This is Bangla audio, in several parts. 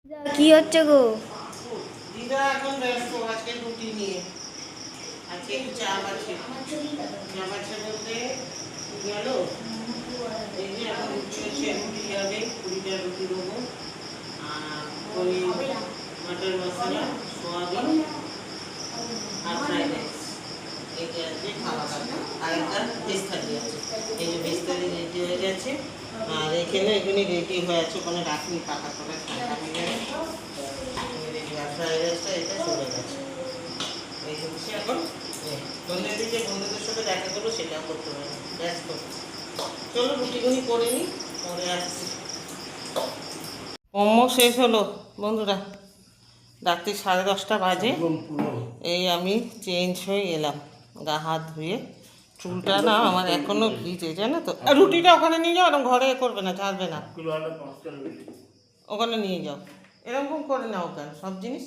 কি হচ্ছে গো? দিদা এখন ব্যস্ত আজকে রুটি নিয়ে। আজকে একটু চাপ আছে। চাপ আছে বলতে গেল এই যে এখন রুটি হচ্ছে, রুটি হবে 20টা রুটি দেবো। আর পনির, মটর মশলা, সোয়াবিন আর ফ্রাইড রাইস, এইটা আজকে খাওয়া দাওয়া। আর একটা ভেজ থালি আছে। এই যে ভেজ থালি রেডি হয়ে গেছে। আর এখানে এগুলি রেডি হয়ে আছে, ওখানে রাখনি পাকা করে ঠান্ডা হয়ে গেছে। ফ্রাইড রাইসটা এটা চলে গেছে। এই হচ্ছে এখন বন্ধুদের সাথে দেখা করবো, সেটাও করতে পারি, ব্যস্ত। চলো রুটিগুনি করে নিই, পরে আসছি। হোমওয়ার্ক শেষ হলো বন্ধুরা, রাত্রি 10:30 বাজে। এই আমি চেঞ্জ হয়ে এলাম, গা হাত ধুয়ে। চুলটা না আমার এখনো ভিজে, জানো তো। আর রুটিটা ওখানে নিয়ে যাও, এরকম ঘরে করবে না, ছাড়বে না, ওখানে নিয়ে যাও। এরকম করে নাও কেন সব জিনিস?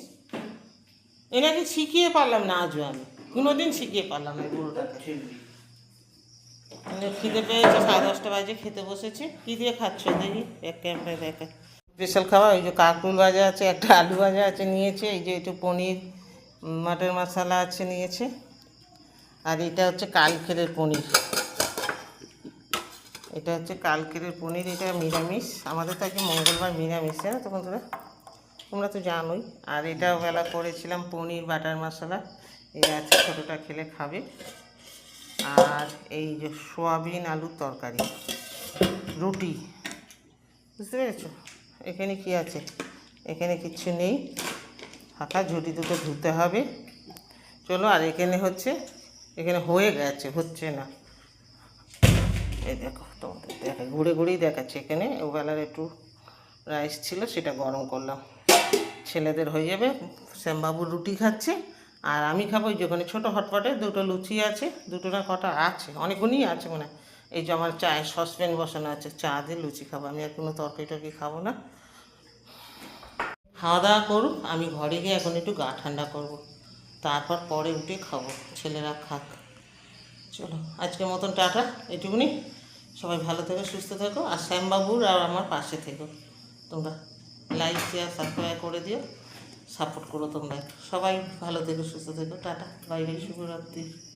এনাকে শিখিয়ে পারলাম না আজও, আমি কোনোদিন শিখিয়ে পারলাম না বুড়োটাকে। মানে খিদে পেয়েছে, 10:30 বাজে খেতে বসেছে। কী দিয়ে খাচ্ছ দেখি, একটা দেখা স্পেশাল খাবার। ওই যে কাঁকরুল ভাজা আছে, একটা আলু ভাজা আছে নিয়েছে, এই যে একটু পনির মটর মশলা আছে নিয়েছে। আর এটা হচ্ছে কালকেরের পনির, এটা হচ্ছে কালকেরের পনির। এটা নিরামিষ, আমাদের তো আজকে মঙ্গলবার নিরামিষ, জানো তো বন্ধুরা, তোমরা তো জানোই। আর এটাও বেলা করেছিলাম পনির বাটার মশলা, এই আছে, ছোটোটা খেলে খাবে। আর এই যে সোয়াবিন আলুর তরকারি, রুটি, বুঝতে পেরেছো? এখানে কি আছে? এখানে কিচ্ছু নেই, ফাঁকা। ঝুড়ি দুটো ধুতে হবে। চলো। আর এখানে হচ্ছে, এখানে হয়ে গেছে, হচ্ছে না। এই দেখো, তোমাদের দেখা ঘুরে ঘুরেই দেখাচ্ছে। এখানে ওবেলার একটু রাইস ছিল, সেটা গরম করলাম, ছেলেদের হয়ে যাবে। শ্যামবাবুর রুটি খাচ্ছে, আর আমি খাবো ওই যে ওখানে ছোটো হটপটে দুটো লুচি আছে, দুটো না কটা আছে, অনেকগুলোই আছে মনে হয়। এই যে আমার চায়ের সসপ্যান বসানো আছে, চা দিয়ে লুচি খাবো। আমি আর কোনো তরকারি টরকারি খাবো না। খাওয়া দাওয়া করুক, আমি ঘরে গিয়ে এখন একটু গা ঠান্ডা করব, তারপর পরে উঠে খাবো, ছেলেরা খাক। চলো আজকের মতন টাটা, এটুকুনি। সবাই ভালো থেকো, সুস্থ থেকো। আর শ্যামবাবুর আর আমার পাশে থেকো তোমরা। লাইক শেয়ার সাবস্ক্রাইব করে দিও, সাপোর্ট করো তোমরা। সবাই ভালো থেকো, সুস্থ থেকো, টাটা, বাই বাই, শুভরাত্রি।